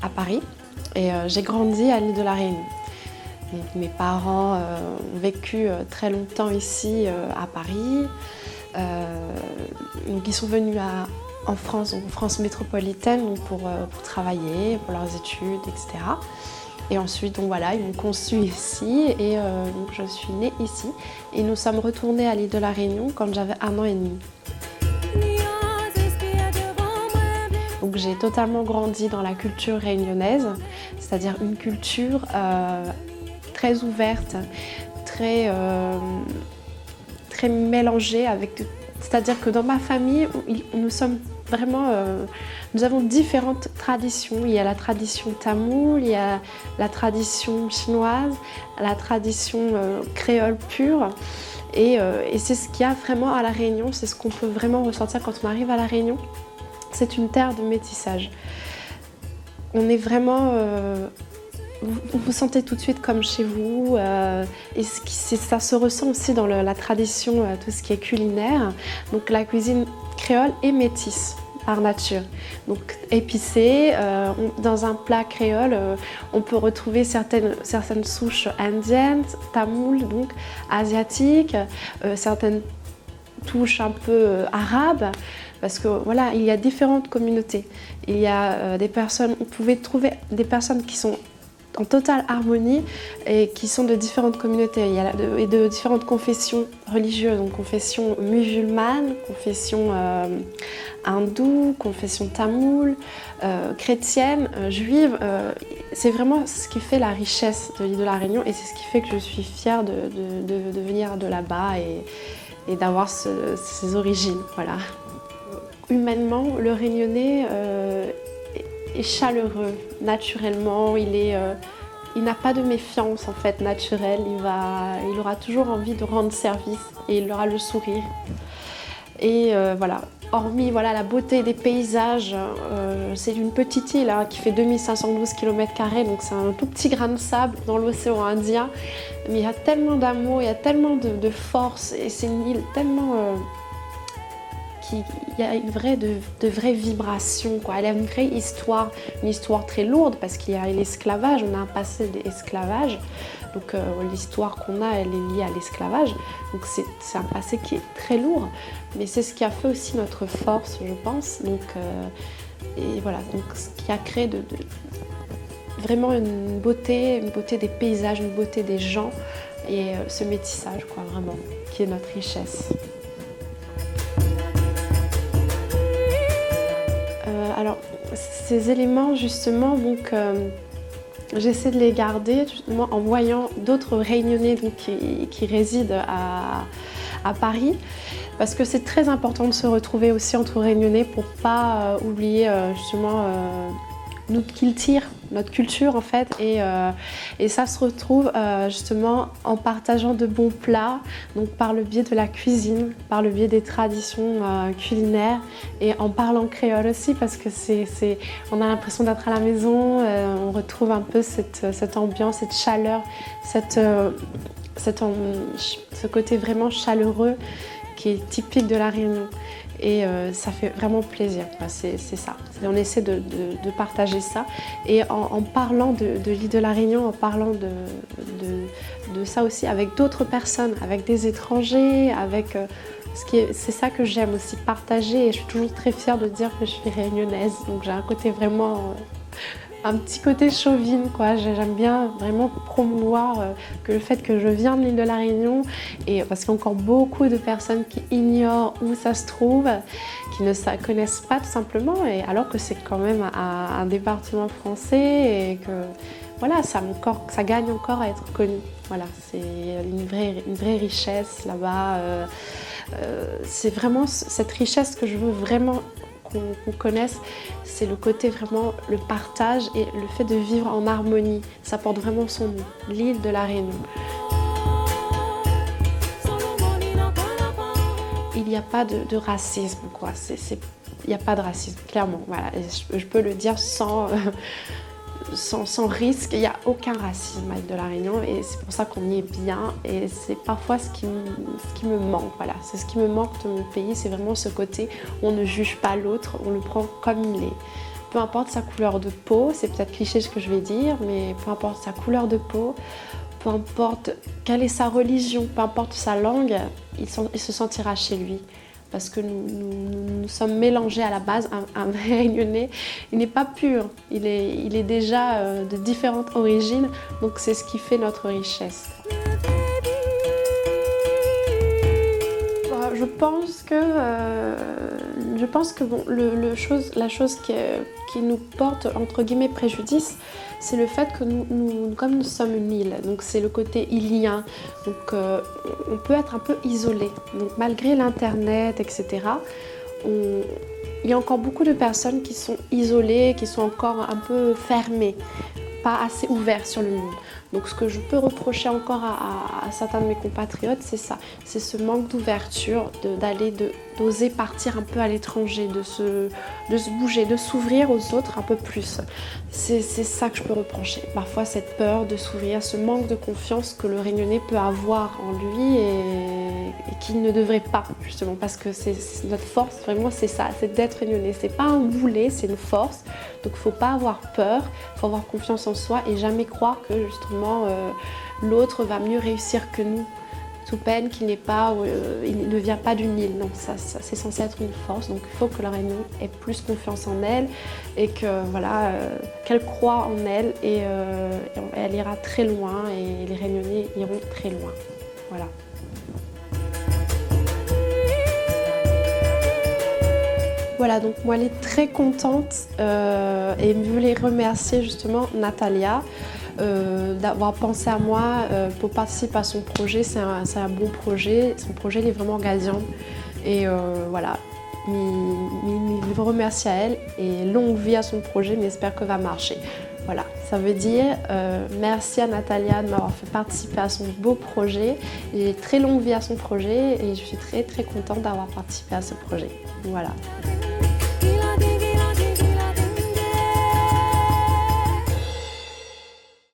à Paris et j'ai grandi à l'île de la Réunion. Donc, mes parents ont vécu très longtemps ici à Paris. Donc, ils sont venus en France, donc en France métropolitaine, donc pour travailler, pour leurs études, etc. Et ensuite, donc voilà, ils m'ont conçue ici et donc je suis née ici. Et nous sommes retournés à l'île de la Réunion quand j'avais 1 an et demi. Donc j'ai totalement grandi dans la culture réunionnaise, c'est-à-dire une culture très ouverte, très mélangée avec. C'est-à-dire que dans ma famille, nous sommes vraiment. Nous avons différentes traditions. Il y a la tradition tamoule, il y a la tradition chinoise, la tradition créole pure. Et c'est ce qu'il y a vraiment à La Réunion, c'est ce qu'on peut vraiment ressentir quand on arrive à La Réunion. C'est une terre de métissage. On est vraiment. Vous vous sentez tout de suite comme chez vous. Et ça se ressent aussi dans la tradition, tout ce qui est culinaire. Donc la cuisine créole est métisse par nature. Donc épicée, dans un plat créole, on peut retrouver certaines souches indiennes, tamoules, donc asiatiques, certaines touches un peu arabes. Parce que voilà, il y a différentes communautés. Il y a des personnes, vous pouvez trouver des personnes qui sont en totale harmonie et qui sont de différentes communautés. Il y a de différentes confessions religieuses, donc confession musulmane, confession hindoue, confession tamoule, chrétienne, juive. C'est vraiment ce qui fait la richesse de l'île de la Réunion et c'est ce qui fait que je suis fière de venir de là-bas et d'avoir ces origines. Voilà. Humainement, le Réunionnais est chaleureux, naturellement, il n'a pas de méfiance en fait naturelle, il aura toujours envie de rendre service et il aura le sourire. Et voilà, hormis voilà, la beauté des paysages, c'est une petite île qui fait 2512 km², donc c'est un tout petit grain de sable dans l'océan Indien, mais il y a tellement d'amour, il y a tellement de force et c'est une île tellement... il y a de vraies vibrations, quoi. Elle a une vraie histoire, une histoire très lourde parce qu'il y a l'esclavage, on a un passé d'esclavage, donc l'histoire qu'on a, elle est liée à l'esclavage, donc c'est un passé qui est très lourd, mais c'est ce qui a fait aussi notre force, je pense, donc, et voilà, donc ce qui a créé vraiment une beauté des paysages, une beauté des gens et ce métissage, quoi, vraiment, qui est notre richesse. Alors, ces éléments, justement, donc, j'essaie de les garder justement, en voyant d'autres Réunionnais donc, qui résident à Paris, parce que c'est très important de se retrouver aussi entre Réunionnais pour ne pas oublier justement notre culture en fait, et ça se retrouve justement en partageant de bons plats, donc par le biais de la cuisine, par le biais des traditions culinaires et en parlant créole aussi parce que on a l'impression d'être à la maison, on retrouve un peu cette ambiance, cette chaleur, ce côté vraiment chaleureux qui est typique de la Réunion. Et ça fait vraiment plaisir, c'est ça. On essaie de partager ça. Et en parlant de l'île de la Réunion, en parlant de ça aussi avec d'autres personnes, avec des étrangers, c'est ça que j'aime aussi, partager. Et je suis toujours très fière de dire que je suis réunionnaise. Donc j'ai un côté vraiment... un petit côté chauvine, quoi. J'aime bien vraiment promouvoir que le fait que je viens de l'île de la Réunion, et parce qu'il y a encore beaucoup de personnes qui ignorent où ça se trouve, qui ne connaissent pas tout simplement, et alors que c'est quand même un département français et que voilà, ça gagne encore à être connu. Voilà, c'est une vraie richesse là-bas. C'est vraiment cette richesse que je veux vraiment qu'on connaisse, c'est le côté vraiment le partage et le fait de vivre en harmonie. Ça porte vraiment son nom, l'île de la Réunion. Il n'y a pas de racisme, quoi. Il n'y a pas de racisme, clairement. Voilà. Et je peux le dire sans risque. Il n'y a aucun racisme à l'île de la Réunion et c'est pour ça qu'on y est bien. Et c'est parfois ce qui me manque. Voilà. C'est ce qui me manque de mon pays, c'est vraiment ce côté où on ne juge pas l'autre, on le prend comme il est. peu importe sa couleur de peau, c'est peut-être cliché ce que je vais dire, mais peu importe sa couleur de peau, peu importe quelle est sa religion, peu importe sa langue, il se sentira chez lui. Parce que nous sommes mélangés à la base. Un vrai Réunionnais, il n'est pas pur, il est déjà de différentes origines, donc c'est ce qui fait notre richesse. Je pense que bon, la chose qui nous porte entre guillemets préjudice, c'est le fait que comme nous sommes une île, donc c'est le côté îlien, donc on peut être un peu isolé. Donc malgré l'internet, etc., il y a encore beaucoup de personnes qui sont isolées, qui sont encore un peu fermées, pas assez ouvertes sur le monde. Donc ce que je peux reprocher encore à certains de mes compatriotes, c'est ça, c'est ce manque d'ouverture, d'oser partir un peu à l'étranger, de se bouger, de s'ouvrir aux autres un peu plus. C'est ça que je peux reprocher. Parfois cette peur de s'ouvrir, ce manque de confiance que le Réunionnais peut avoir en lui et qu'il ne devrait pas, justement, parce que c'est notre force, vraiment c'est ça, c'est d'être Réunionnais. C'est pas un boulet, c'est une force. Donc il ne faut pas avoir peur, il faut avoir confiance en soi et jamais croire que justement l'autre va mieux réussir que nous, sous peine qu'il il ne vient pas d'une île. Non, ça c'est censé être une force, donc il faut que la Réunion ait plus confiance en elle et que voilà, qu'elle croit en elle et elle ira très loin et les Réunionnais iront très loin. Voilà. Voilà, donc moi elle est très contente et je voulais remercier justement Natalia d'avoir pensé à moi pour participer à son projet. C'est un bon projet, son projet il est vraiment gagnant et voilà, je veux remercier à elle et longue vie à son projet, mais j'espère que va marcher. Voilà, ça veut dire merci à Natalia de m'avoir fait participer à son beau projet. J'ai très longue vie à son projet et je suis très très contente d'avoir participé à ce projet. Voilà.